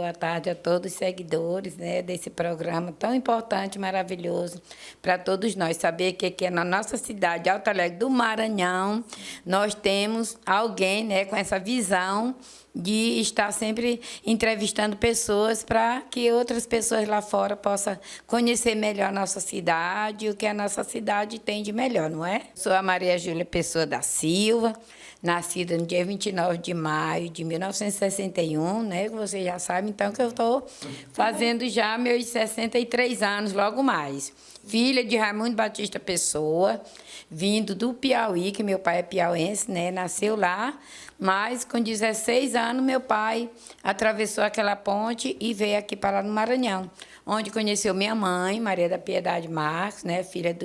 boa tarde a todos os seguidores, né, desse programa tão importante, maravilhoso para todos nós. Saber que aqui na nossa cidade, Alto Alegre do Maranhão, nós temos alguém, né, com essa visão de estar sempre entrevistando pessoas para que outras pessoas lá fora possam conhecer melhor a nossa cidade, o que a nossa cidade tem de melhor, não é? Sou a Maria Júlia Pessoa da Silva, nascida no dia 29 de maio de 1961, né? Você já sabe, então, que eu estou fazendo já meus 63 anos, logo mais. Filha de Raimundo Batista Pessoa, vindo do Piauí, que meu pai é piauense, né? Nasceu lá, mas com 16 anos meu pai atravessou aquela ponte e veio aqui para lá no Maranhão, onde conheceu minha mãe, Maria da Piedade Marques, né? Filha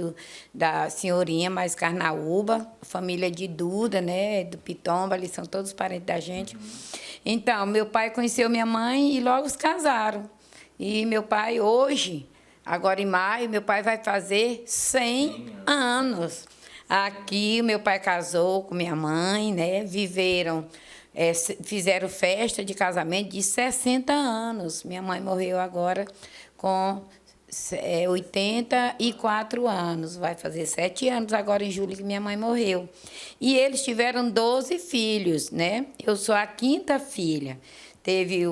da senhorinha mais Carnaúba, família de Duda, né? Do Pitomba, ali são todos parentes da gente. Então, meu pai conheceu minha mãe e logo se casaram. E meu pai hoje, agora em maio, meu pai vai fazer 100 anos. Aqui, meu pai casou com minha mãe, né? Viveram, fizeram festa de casamento de 60 anos. Minha mãe morreu agora com 84 anos. Vai fazer 7 anos agora em julho que minha mãe morreu. E eles tiveram 12 filhos, né? Eu sou a 5ª filha. Teve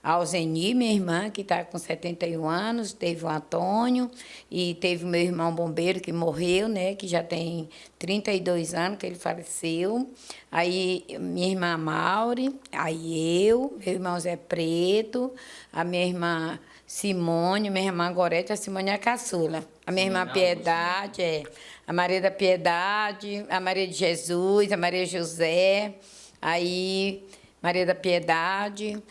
a Alzeni, minha irmã, que está com 71 anos, teve o Antônio e teve o meu irmão bombeiro que morreu, né, que já tem 32 anos que ele faleceu. Aí minha irmã Mauri, aí meu irmão Zé Preto, a minha irmã Simone, minha irmã Gorete, a Simone é a caçula. A minha irmã Piedade, a Maria da Piedade, a Maria de Jesus, a Maria José, aí Maria da Piedade.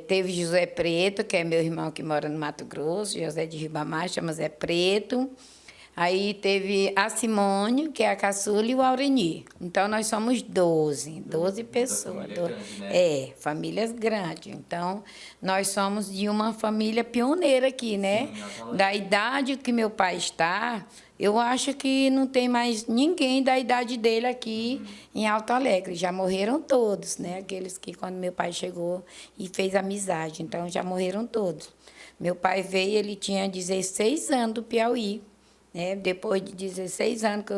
Teve José Preto, que é meu irmão que mora no Mato Grosso, José de Ribamar, chama Zé Preto. Aí teve a Simone, que é a caçula, e o Aureni. Então, nós somos 12 pessoas. Família grande, né? Famílias grandes. Então, nós somos de uma família pioneira aqui, né? Sim, da idade que meu pai está, eu acho que não tem mais ninguém da idade dele aqui em Alto Alegre. Já morreram todos, né? Aqueles que, quando meu pai chegou e fez amizade. Então, já morreram todos. Meu pai veio, ele tinha 16 anos do Piauí. Né? Depois de 16 anos, que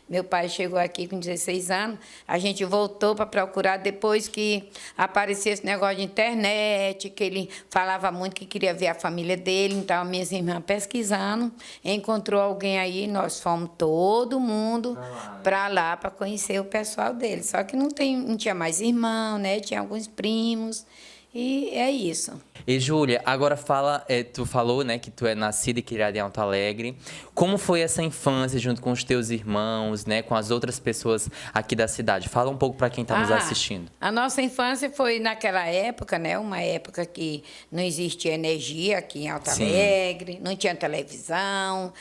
meu pai chegou aqui com 16 anos, a gente voltou para procurar, depois que apareceu esse negócio de internet, que ele falava muito que queria ver a família dele, então minhas irmãs pesquisando, encontrou alguém aí, nós fomos todo mundo para lá para conhecer o pessoal dele. Só que não tinha mais irmão, né? Tinha alguns primos, e é isso. E, Júlia, agora fala, tu falou, né, que tu é nascida e criada em Alto Alegre. Como foi essa infância junto com os teus irmãos, né, com as outras pessoas aqui da cidade? Fala um pouco para quem está nos assistindo. A nossa infância foi naquela época, né, uma época que não existia energia aqui em Alto Alegre, não tinha televisão,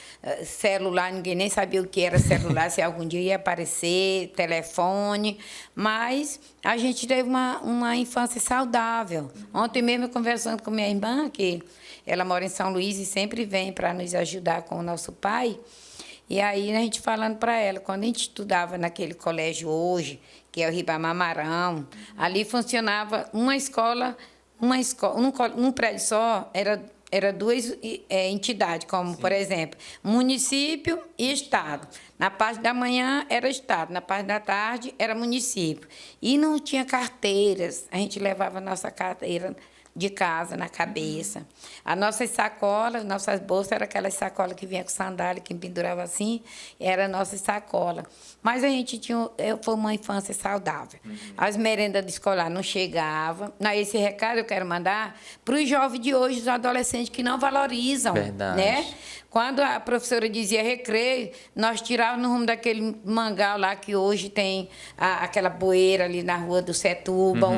celular, ninguém nem sabia o que era celular, se algum dia ia aparecer, telefone, mas a gente teve uma infância saudável. Ontem mesmo eu conversando com minha irmã, que ela mora em São Luís e sempre vem para nos ajudar com o nosso pai. E aí a gente falando para ela, quando a gente estudava naquele colégio hoje, que é o Ribamar Marão, ali funcionava uma escola, num prédio só, era duas entidades, como, por exemplo, município e estado. Na parte da manhã era estado, na parte da tarde era município. E não tinha carteiras, a gente levava a nossa carteira de casa na cabeça. As nossas sacolas, nossas bolsas, eram aquelas sacolas que vinha com sandália, que pendurava assim, era a nossa sacola. Mas a gente foi uma infância saudável. As merendas escolar não chegavam. Esse recado eu quero mandar para os jovens de hoje, os adolescentes que não valorizam. Verdade. Né? Quando a professora dizia recreio, nós tirávamos no rumo daquele mangal lá que hoje tem aquela poeira ali na rua do Setúbal.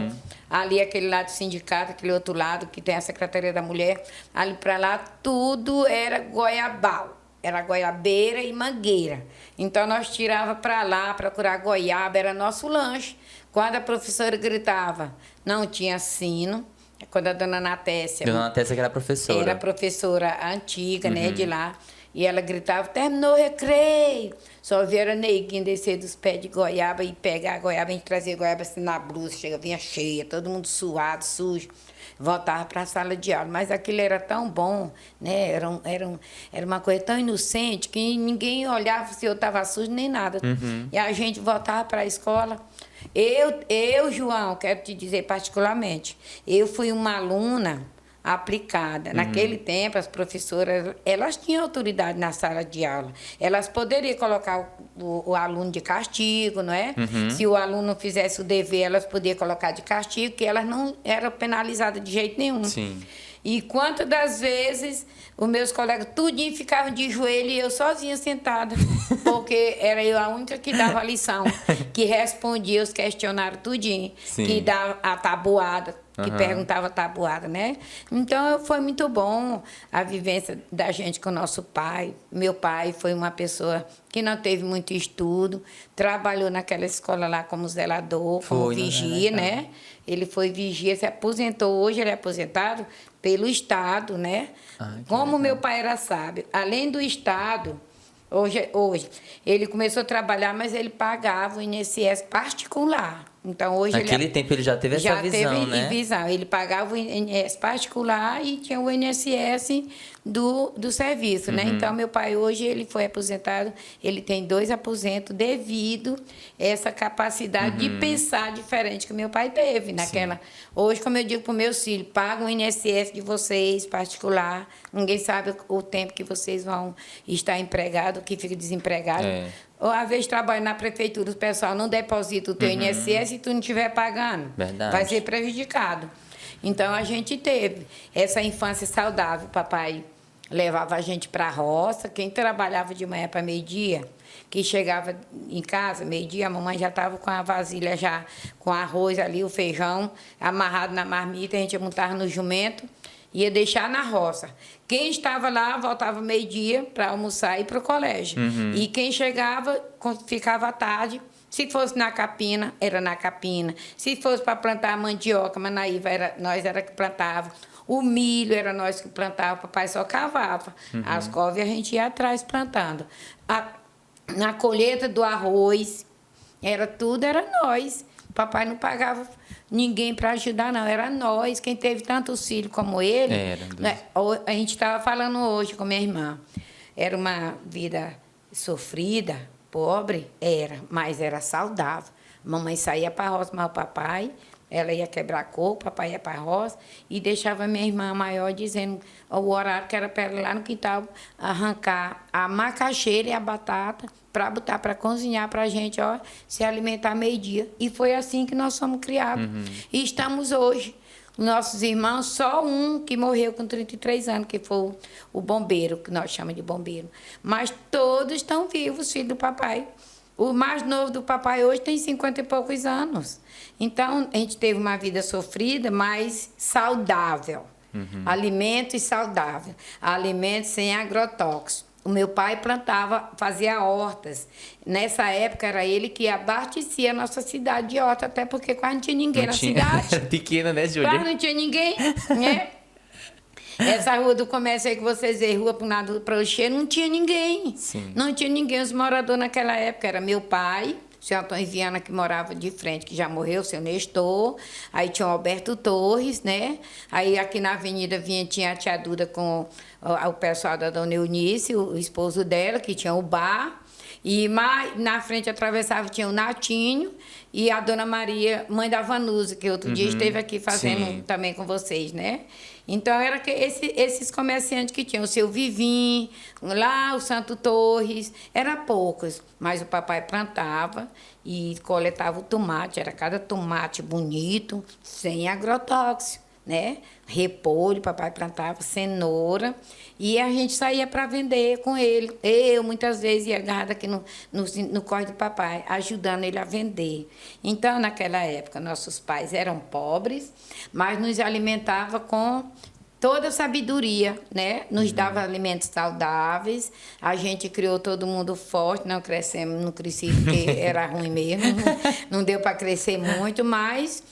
Ali, aquele lado do sindicato, aquele outro lado que tem a Secretaria da Mulher, ali para lá, tudo era goiabal. Era goiabeira e mangueira. Então, nós tirava para lá, procurar goiaba, era nosso lanche. Quando a professora gritava, não tinha sino. Quando a dona Natécia... Dona Natécia que era professora. Era professora antiga, né, de lá. E ela gritava, terminou o recreio. Só vieram neguinho descer dos pés de goiaba e pegar a goiaba, a gente trazia goiaba assim na blusa, chega, vinha cheia, todo mundo suado, sujo. Voltava para a sala de aula. Mas aquilo era tão bom, né? Era uma coisa tão inocente que ninguém olhava se eu estava sujo nem nada. E a gente voltava para a escola. João, quero te dizer particularmente, eu fui uma aluna aplicada. Naquele tempo, as professoras, elas tinham autoridade na sala de aula. Elas poderiam colocar o aluno de castigo, não é? Se o aluno não fizesse o dever, elas podiam colocar de castigo, que elas não eram penalizadas de jeito nenhum. Sim. E quantas das vezes os meus colegas tudinho ficavam de joelho e eu sozinha sentada, porque era eu a única que dava a lição, que respondia os questionários tudinho, Sim. que dava a tabuada, que perguntava a tabuada, né? Então, foi muito bom a vivência da gente com o nosso pai. Meu pai foi uma pessoa que não teve muito estudo, trabalhou naquela escola lá como zelador, como vigia, né? Ele foi vigia, se aposentou. Hoje ele é aposentado pelo Estado, né? Como meu pai era sábio. Além do Estado, hoje ele começou a trabalhar, mas ele pagava o INSS particular. Então, hoje Naquele tempo ele já teve essa visão, né? Visão. Ele pagava o INSS particular e tinha o INSS do serviço, né? Então, meu pai hoje ele foi aposentado, ele tem 2 aposentos devido a essa capacidade de pensar diferente que meu pai teve naquela. Hoje, como eu digo para os meus filhos, pagam o INSS de vocês particular. Ninguém sabe o tempo que vocês vão estar empregados, que fica desempregado. Ou, às vezes, trabalha na prefeitura, o pessoal não deposita o teu INSS e tu não estiver pagando. Verdade. Vai ser prejudicado. Então, a gente teve essa infância saudável. Papai levava a gente para a roça. Quem trabalhava de manhã para meio-dia, que chegava em casa, meio-dia, a mamãe já estava com a vasilha já com arroz ali, o feijão, amarrado na marmita, a gente montava no jumento, ia deixar na roça. Quem estava lá voltava meio-dia para almoçar e ir para o colégio. E quem chegava, ficava à tarde. Se fosse na capina, era na capina. Se fosse para plantar mandioca, manaíva, nós era que plantava. O milho era nós que plantava, o papai só cavava. As couves a gente ia atrás plantando. Na colheita do arroz, era nós. O papai não pagava ninguém para ajudar, não. Era nós. Quem teve tantos filhos como ele. Né? A gente estava falando hoje com minha irmã. Era uma vida sofrida, pobre, mas era saudável. Mamãe saía para a roça, mas o papai, ela ia quebrar coco, o papai ia para a roça e deixava minha irmã maior dizendo o horário que era para ela ir lá no quintal arrancar a macaxeira e a batata para botar para cozinhar para a gente, se alimentar meio-dia. E foi assim que nós somos criados. E estamos hoje. Nossos irmãos, só um que morreu com 33 anos, que foi o bombeiro, que nós chamamos de bombeiro. Mas todos estão vivos, filho do papai. O mais novo do papai hoje tem 50 e poucos anos. Então, a gente teve uma vida sofrida, mas saudável. Alimento e saudável. Alimento sem agrotóxicos. O meu pai plantava, fazia hortas. Nessa época, era ele que abastecia a nossa cidade de horta, até porque quase não tinha ninguém na cidade. Era pequena, né, Júlia? Quase não tinha ninguém, né? Essa rua do comércio aí que vocês veem, rua para um lado para o cheiro, não tinha ninguém. Não tinha ninguém. Os moradores naquela época era meu pai, o senhor Antônio Viana, que morava de frente, que já morreu, o seu Nestor. Aí tinha o Alberto Torres, né? Aí aqui na avenida tinha a tia Duda com o pessoal da dona Eunice, o esposo dela, que tinha o bar. E mais na frente atravessava, tinha o Natinho e a dona Maria, mãe da Vanusa, que outro dia esteve aqui fazendo também com vocês, né? Então, era esses comerciantes que tinham o seu Vivim, lá o Santo Torres, eram poucos, mas o papai plantava e coletava o tomate, era cada tomate bonito, sem agrotóxico, né? Repolho, papai plantava, cenoura, e a gente saía para vender com ele. Eu, muitas vezes, ia agarrada aqui no corre do papai, ajudando ele a vender. Então, naquela época, nossos pais eram pobres, mas nos alimentava com toda a sabedoria, né? Nos dava alimentos saudáveis, a gente criou todo mundo forte, não cresci porque era ruim mesmo, não deu para crescer muito, mas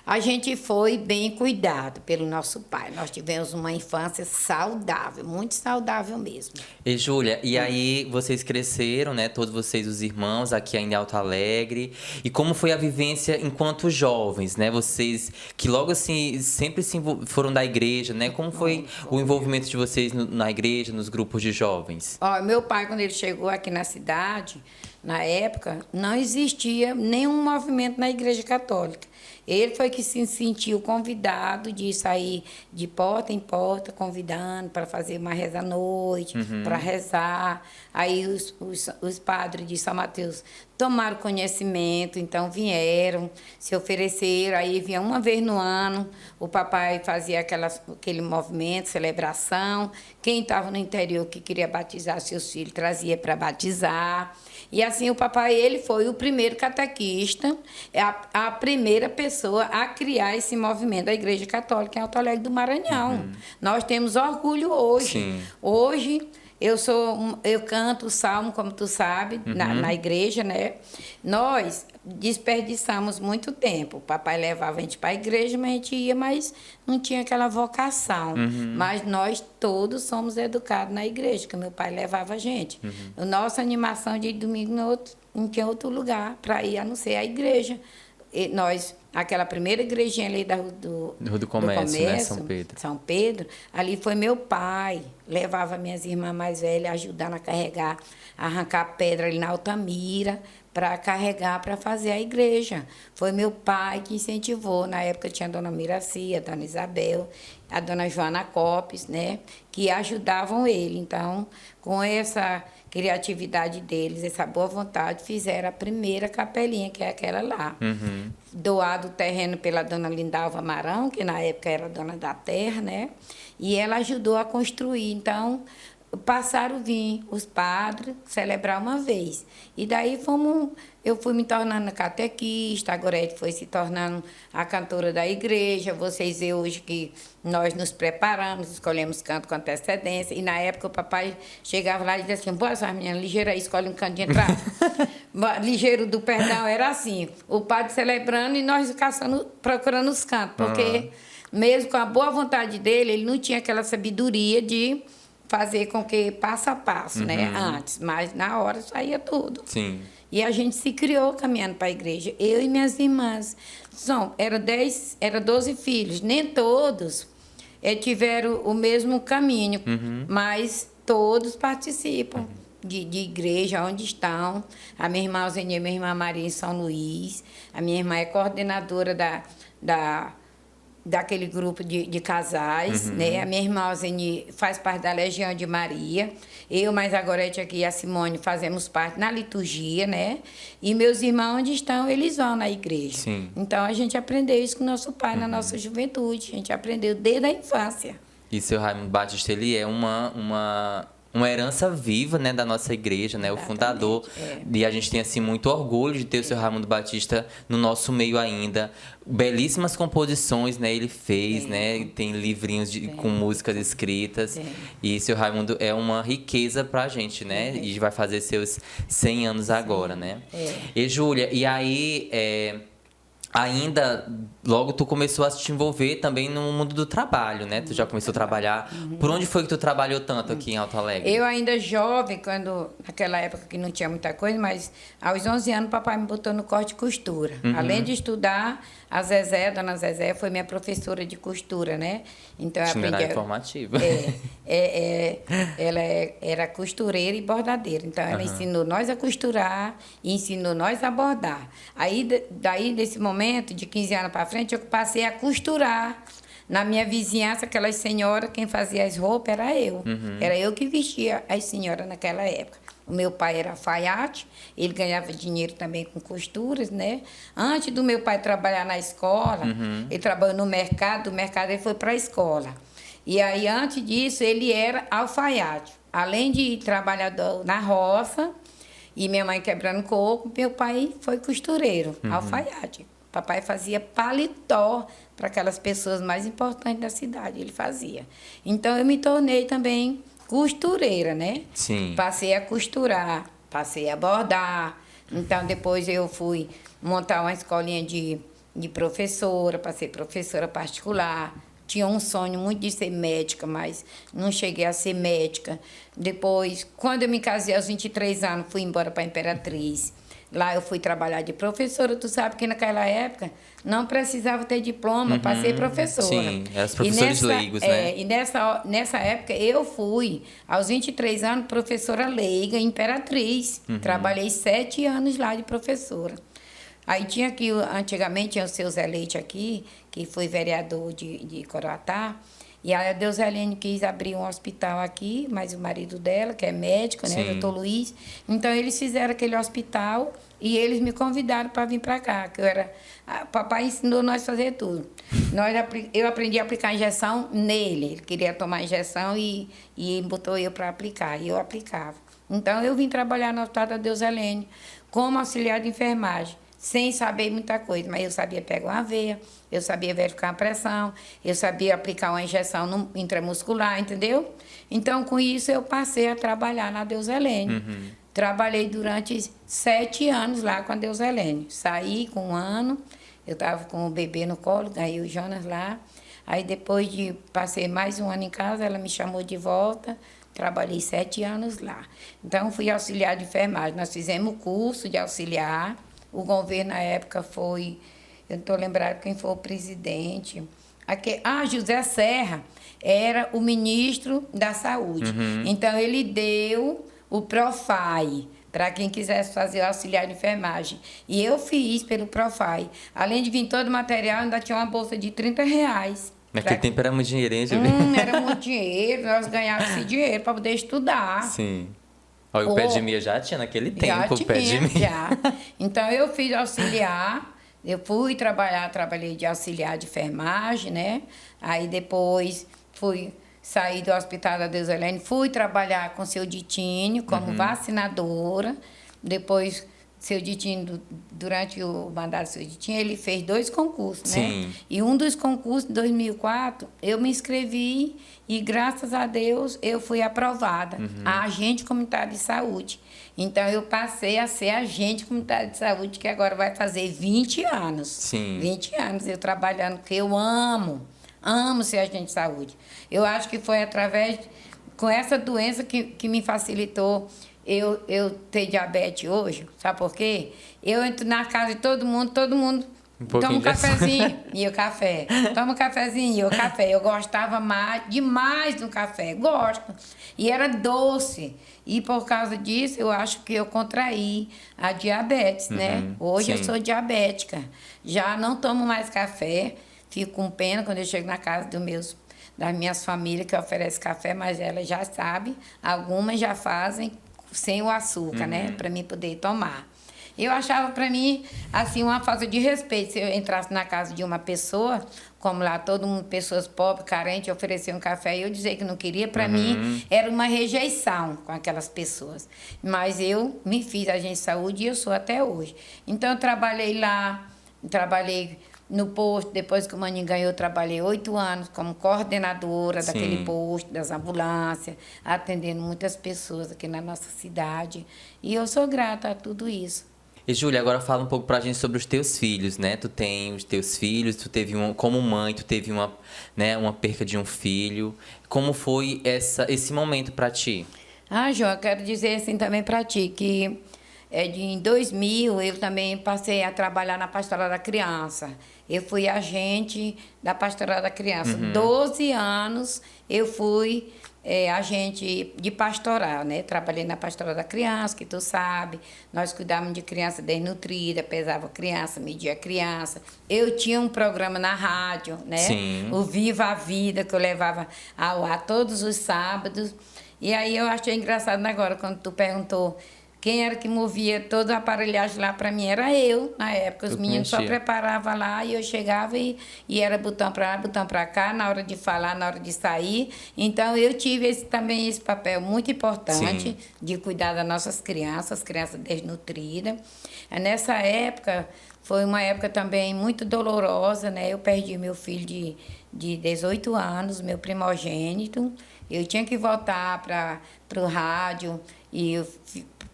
A gente foi bem cuidado pelo nosso pai. Nós tivemos uma infância saudável, muito saudável mesmo. E Júlia, e aí vocês cresceram, né? Todos vocês, os irmãos, aqui ainda em Alto Alegre. E como foi a vivência enquanto jovens, né? Vocês que logo assim sempre foram da igreja, né? Como foi o envolvimento de vocês na igreja, nos grupos de jovens? Ó, meu pai, quando ele chegou aqui na cidade, na época, não existia nenhum movimento na Igreja Católica. Ele foi que se sentiu convidado de sair de porta em porta, convidando para fazer uma reza à noite, para rezar. Aí os padres de São Mateus tomaram conhecimento, então vieram, se ofereceram. Aí vinha uma vez no ano, o papai fazia aquele movimento, celebração. Quem estava no interior que queria batizar seus filhos, trazia para batizar. E assim o papai, ele foi o primeiro catequista, a primeira pessoa a criar esse movimento da Igreja Católica em Alto Alegre do Maranhão. Nós temos orgulho hoje. Sim. Hoje eu canto o salmo, como tu sabe, na igreja, né? Nós desperdiçamos muito tempo. O papai levava a gente para a igreja, mas a gente ia, mas não tinha aquela vocação. Mas nós todos somos educados na igreja, que meu pai levava a gente. A nossa animação de domingo não tinha outro lugar para ir, a não ser a igreja. E aquela primeira igrejinha ali da Rua do Comércio, né? São Pedro. São Pedro, ali foi meu pai. Levava minhas irmãs mais velhas, ajudando a carregar, arrancar pedra ali na Altamira, para carregar, para fazer a igreja. Foi meu pai que incentivou. Na época tinha a dona Miraci, a dona Isabel, a dona Joana Copes, né? Que ajudavam ele. Então, com essa criatividade deles, essa boa vontade, fizeram a primeira capelinha, que é aquela lá. Doado o terreno pela dona Lindalva Marão, que na época era dona da terra, né? E ela ajudou a construir. Então, passaram a vir os padres celebrar uma vez. E daí eu fui me tornando catequista, a Gorete foi se tornando a cantora da igreja. Vocês veem hoje que nós nos preparamos, escolhemos canto com antecedência. E na época o papai chegava lá e dizia assim: boa, sua menina, ligeira aí, escolhe um canto de entrada. Ligeiro do perdão era assim, o padre celebrando e nós procurando os cantos, porque mesmo com a boa vontade dele, ele não tinha aquela sabedoria de fazer com que passo a passo, né? Antes, mas na hora saía tudo. Sim. E a gente se criou caminhando para a igreja. Eu e minhas irmãs. Era 12 filhos. Nem todos tiveram o mesmo caminho, mas todos participam de igreja, onde estão. A minha irmã Alzenia e minha irmã Maria em São Luís. A minha irmã é coordenadora daquele grupo de casais, né? A minha irmã Alzeni faz parte da Legião de Maria. Eu, mais a Gorete aqui e a Simone fazemos parte na liturgia, né? E meus irmãos, onde estão, eles vão na igreja. Sim. Então, a gente aprendeu isso com o nosso pai na nossa juventude. A gente aprendeu desde a infância. E seu Raimundo Batista, ele é uma herança viva, né, da nossa igreja, né? Exatamente, O fundador. E a gente tem, assim, muito orgulho de ter o seu Raimundo Batista no nosso meio ainda. Belíssimas composições, né? Ele fez, né? Tem livrinhos com músicas escritas. E seu Raimundo é uma riqueza pra gente, né? E vai fazer seus 100 anos agora, né? E, Júlia, e aí... Ainda, logo tu começou a te envolver também no mundo do trabalho, né? Tu já começou a trabalhar. Por onde foi que tu trabalhou tanto aqui em Alto Alegre? Eu ainda jovem, naquela época que não tinha muita coisa, mas aos 11 anos o papai me botou no corte de costura. Além de estudar, a dona Zezé, foi minha professora de costura, né? Então eu aprendi. Informativa. Ela era costureira e bordadeira. Então ela ensinou nós a costurar e ensinou nós a bordar. Aí, daí, desse momento, de 15 anos para frente, eu passei a costurar. Na minha vizinhança, aquelas senhoras, quem fazia as roupas era eu. Era eu que vestia as senhoras naquela época. O meu pai era alfaiate, ele ganhava dinheiro também com costuras, né? Antes do meu pai trabalhar na escola, ele trabalhou no mercado, do mercado ele foi para a escola. E aí, antes disso, ele era alfaiate. Além de trabalhador na roça, e minha mãe quebrando coco, meu pai foi costureiro, alfaiate. Papai fazia paletó para aquelas pessoas mais importantes da cidade, ele fazia. Então, eu me tornei também costureira, né? Sim. Passei a costurar, passei a bordar. Então, depois eu fui montar uma escolinha de professora, para ser professora particular. Tinha um sonho muito de ser médica, mas não cheguei a ser médica. Depois, quando eu me casei aos 23 anos, fui embora para a Imperatriz. Lá eu fui trabalhar de professora. Tu sabe que naquela época não precisava ter diploma para ser professora. Sim, os professores leigos, né? E nessa época eu fui, aos 23 anos, professora leiga, Imperatriz. Trabalhei 7 anos lá de professora. Aí tinha aqui, antigamente tinha o seu Zé Leite aqui, que foi vereador de Coroatá, e a Deuselene quis abrir um hospital aqui, mas o marido dela, que é médico, né, doutor Luiz, então eles fizeram aquele hospital e eles me convidaram para vir para cá, que eu era... Papai ensinou nós a fazer tudo. Eu aprendi a aplicar injeção nele, ele queria tomar injeção e botou eu para aplicar, e eu aplicava. Então eu vim trabalhar no Hospital da Deuselene como auxiliar de enfermagem, sem saber muita coisa, mas eu sabia pegar uma veia, eu sabia verificar a pressão, eu sabia aplicar uma injeção intramuscular, entendeu? Então, com isso, eu passei a trabalhar na Deuselene. Trabalhei durante 7 anos lá com a Deuselene. Saí com 1 ano, eu estava com o bebê no colo, ganhei o Jonas lá. Aí, depois de passei mais 1 ano em casa, ela me chamou de volta, trabalhei 7 anos lá. Então, fui auxiliar de enfermagem. Nós fizemos o curso de auxiliar. O governo, na época, foi... Eu não estou lembrando quem foi o presidente. José Serra era o ministro da Saúde. Então, ele deu o Profai para quem quisesse fazer o auxiliar de enfermagem. E eu fiz pelo Profai. Além de vir todo o material, ainda tinha uma bolsa de R$ 30. Naquele tempo era muito dinheiro, hein, Era muito dinheiro. Nós ganhávamos esse dinheiro para poder estudar. Sim. Olha, o pé de meia já tinha naquele tempo, o pé de meia. Já. Então, eu fiz auxiliar, eu fui trabalhar, trabalhei de auxiliar de enfermagem, né? Aí, depois, saí do Hospital da Deuselene, fui trabalhar com o seu Ditínio como vacinadora. Depois, seu Ditínio, durante o mandato do seu Ditínio, ele fez 2 concursos, né? E um dos concursos, em 2004, eu me inscrevi e, graças a Deus, eu fui aprovada a agente comunitário de saúde. Então, eu passei a ser agente comunitário de saúde, que agora vai fazer 20 anos. Sim. 20 anos eu trabalhando, porque eu amo ser agente de saúde. Eu acho que foi com essa doença que me facilitou eu ter diabetes hoje. Sabe por quê? Eu entro na casa de todo mundo toma um cafezinho e o café. Toma um cafezinho e o café. Eu gostava demais do café. Gosto. E era doce. E por causa disso, eu acho que eu contraí a diabetes, né? Hoje eu sou diabética. Já não tomo mais café. Fico com pena quando eu chego na casa das minhas famílias que oferecem café, mas elas já sabem. Algumas já fazem sem o açúcar, né? Para mim poder tomar. Eu achava para mim, assim, uma falta de respeito. Se eu entrasse na casa de uma pessoa, como lá todo mundo, pessoas pobres, carentes, ofereciam um café e eu dizer que não queria, para mim era uma rejeição com aquelas pessoas. Mas eu me fiz agente de saúde e eu sou até hoje. Então, eu trabalhei lá, trabalhei no posto, depois que o Maninho ganhou, eu trabalhei 8 anos como coordenadora daquele posto, das ambulâncias, atendendo muitas pessoas aqui na nossa cidade. E eu sou grata a tudo isso. E, Júlia, agora fala um pouco pra gente sobre os teus filhos, né? Tu tem os teus filhos, tu teve como mãe, tu teve uma perca de um filho. Como foi esse momento pra ti? João, eu quero dizer assim também pra ti, que em 2000 eu também passei a trabalhar na Pastoral da Criança. Eu fui agente da Pastoral da Criança. 12 anos eu fui agente de pastoral, né? Trabalhei na Pastoral da Criança, que tu sabe. Nós cuidávamos de criança desnutrida, pesava criança, media criança. Eu tinha um programa na rádio, né? Sim. O Viva a Vida, que eu levava ao ar todos os sábados. E aí eu achei engraçado agora, quando tu perguntou quem era que movia toda a aparelhagem lá para mim, era eu, na época. Os meninos só preparavam lá e eu chegava e era botão para lá, botão para cá, na hora de falar, na hora de sair. Então, eu tive também esse papel muito importante de cuidar das nossas crianças desnutridas. Nessa época, foi uma época também muito dolorosa, né? Eu perdi meu filho de 18 anos, meu primogênito. Eu tinha que voltar para o rádio e eu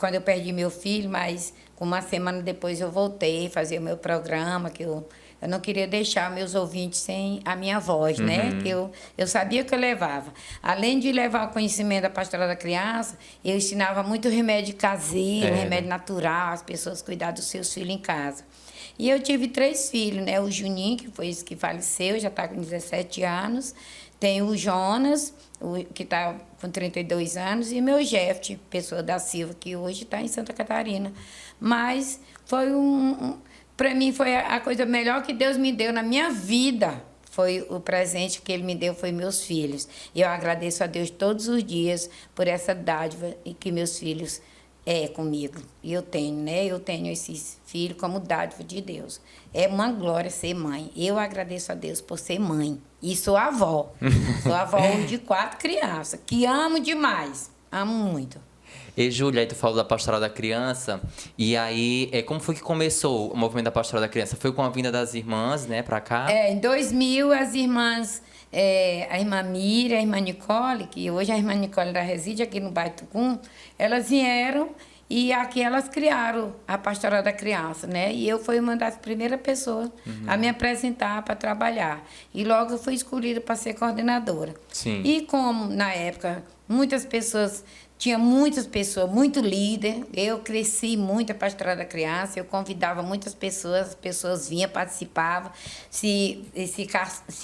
quando eu perdi meu filho, mas uma semana depois eu voltei a fazer o meu programa, que eu não queria deixar meus ouvintes sem a minha voz, né? Que eu sabia que eu levava. Além de levar o conhecimento da pastoral da criança, eu ensinava muito remédio caseiro, remédio natural, as pessoas cuidar dos seus filhos em casa. E eu tive 3 filhos, né? O Juninho, que foi esse que faleceu, já está com 17 anos. Tem o Jonas, que está com 32 anos, e meu Jeff, pessoa da Silva, que hoje está em Santa Catarina. Mas foi para mim foi a coisa melhor que Deus me deu na minha vida. Foi o presente que Ele me deu, foi meus filhos. E eu agradeço a Deus todos os dias por essa dádiva e que meus filhos comigo. E eu tenho, né? Eu tenho esses filhos como dádiva de Deus. É uma glória ser mãe. Eu agradeço a Deus por ser mãe. E sou avó. Sou avó de 4 crianças, que amo demais. Amo muito. E, Júlia, aí tu falou da Pastoral da Criança, e aí, como foi que começou o movimento da Pastoral da Criança? Foi com a vinda das irmãs, né, pra cá? Em 2000, as irmãs, a irmã Miriam, a irmã Nicole, que hoje a irmã Nicole ainda reside aqui no bairro Tucum, elas vieram e aqui elas criaram a Pastoral da Criança, né? E eu fui uma das primeiras pessoas a me apresentar para trabalhar. E logo eu fui escolhida para ser coordenadora. Sim. E como, na época, tinha muitas pessoas, muito líder. Eu cresci muito a Pastoral da Criança, eu convidava muitas pessoas, as pessoas vinham, participavam, se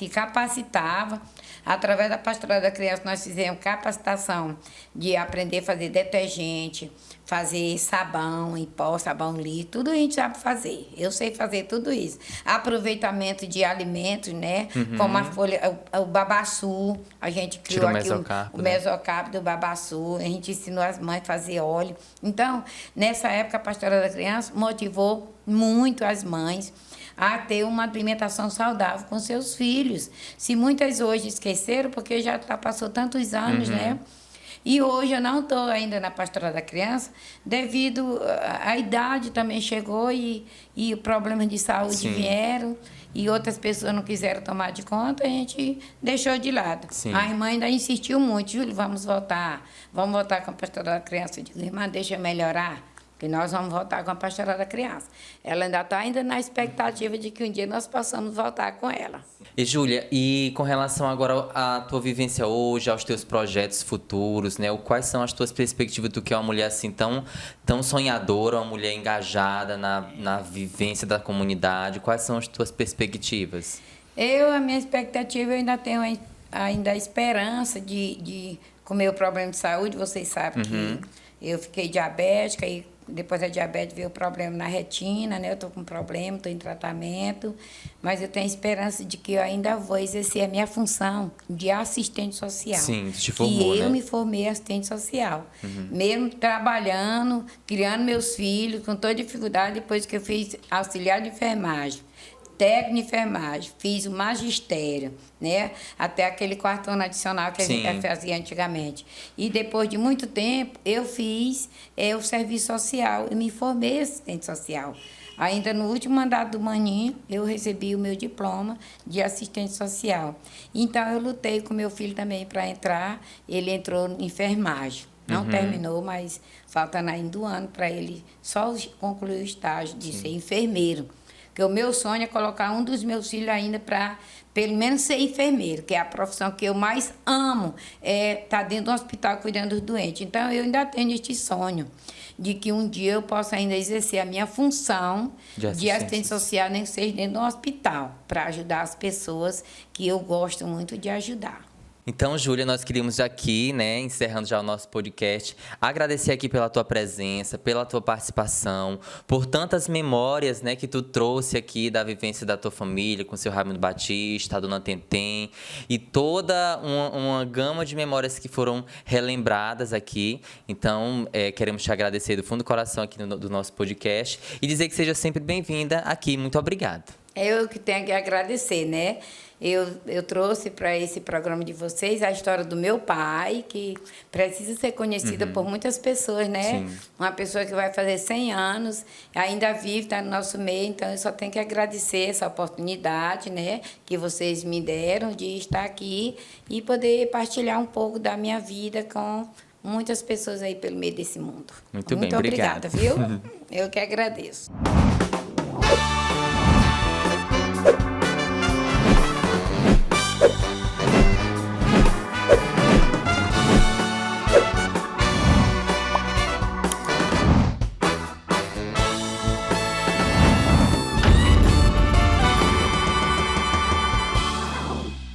capacitavam. Através da Pastoral da Criança, nós fizemos capacitação de aprender a fazer detergente, fazer sabão em pó, sabão líquido, tudo a gente sabe fazer. Eu sei fazer tudo isso. Aproveitamento de alimentos, né? Como a folha, o babaçu, a gente criou aqui o mesocarpo do babaçu, a gente ensinou as mães a fazer óleo. Então, nessa época, a Pastoral da Criança motivou muito as mães a ter uma alimentação saudável com seus filhos. Se muitas hoje esqueceram, porque já passou tantos anos, né? E hoje eu não estou ainda na Pastoral da Criança, devido à idade também chegou e problemas de saúde vieram e outras pessoas não quiseram tomar de conta, a gente deixou de lado. Sim. A irmã ainda insistiu muito, Júlio, vamos voltar com a Pastoral da Criança. Eu digo, irmã, deixa eu melhorar, que nós vamos voltar com a Pastoral da Criança. Ela ainda está na expectativa de que um dia nós possamos voltar com ela. E, Júlia, e com relação agora à tua vivência hoje, aos teus projetos futuros, né? Quais são as tuas perspectivas do que é uma mulher assim tão sonhadora, uma mulher engajada na vivência da comunidade? Quais são as tuas perspectivas? A minha expectativa, eu ainda tenho a esperança com o meu problema de saúde. Vocês sabem que eu fiquei diabética e depois da diabetes veio o problema na retina, né? Eu estou com problema, estou em tratamento, mas eu tenho esperança de que eu ainda vou exercer a minha função de assistente social. Sim, te formou, que eu né? me formei assistente social. Mesmo trabalhando, criando meus filhos, com toda dificuldade, depois que eu fiz auxiliar de enfermagem, técnico de enfermagem, fiz o magistério, né? Até aquele 4º ano adicional que a gente fazia antigamente. E depois de muito tempo, eu fiz o serviço social, eu me formei assistente social. Ainda no último mandato do Maninho, eu recebi o meu diploma de assistente social. Então, eu lutei com meu filho também para entrar, ele entrou em enfermagem. Não terminou, mas faltando ainda um ano para ele só concluir o estágio de ser enfermeiro. Porque o meu sonho é colocar um dos meus filhos ainda para, pelo menos, ser enfermeiro, que é a profissão que eu mais amo, estar dentro do hospital cuidando dos doentes. Então, eu ainda tenho este sonho de que um dia eu possa ainda exercer a minha função de assistente social, nem que seja dentro de um hospital, para ajudar as pessoas que eu gosto muito de ajudar. Então, Júlia, nós queríamos aqui, né, encerrando já o nosso podcast, agradecer aqui pela tua presença, pela tua participação, por tantas memórias, né, que tu trouxe aqui da vivência da tua família, com o seu Raimundo Batista, a dona Tentem, e toda uma gama de memórias que foram relembradas aqui. Então, queremos te agradecer do fundo do coração aqui do nosso podcast e dizer que seja sempre bem-vinda aqui. Muito obrigado. Eu que tenho que agradecer, né? Eu trouxe para esse programa de vocês a história do meu pai, que precisa ser conhecida por muitas pessoas, né? Sim. Uma pessoa que vai fazer 100 anos, ainda vive, está no nosso meio, então eu só tenho que agradecer essa oportunidade, né? Que vocês me deram de estar aqui e poder partilhar um pouco da minha vida com muitas pessoas aí pelo meio desse mundo. Muito bem, obrigado. Obrigada, viu? Eu que agradeço.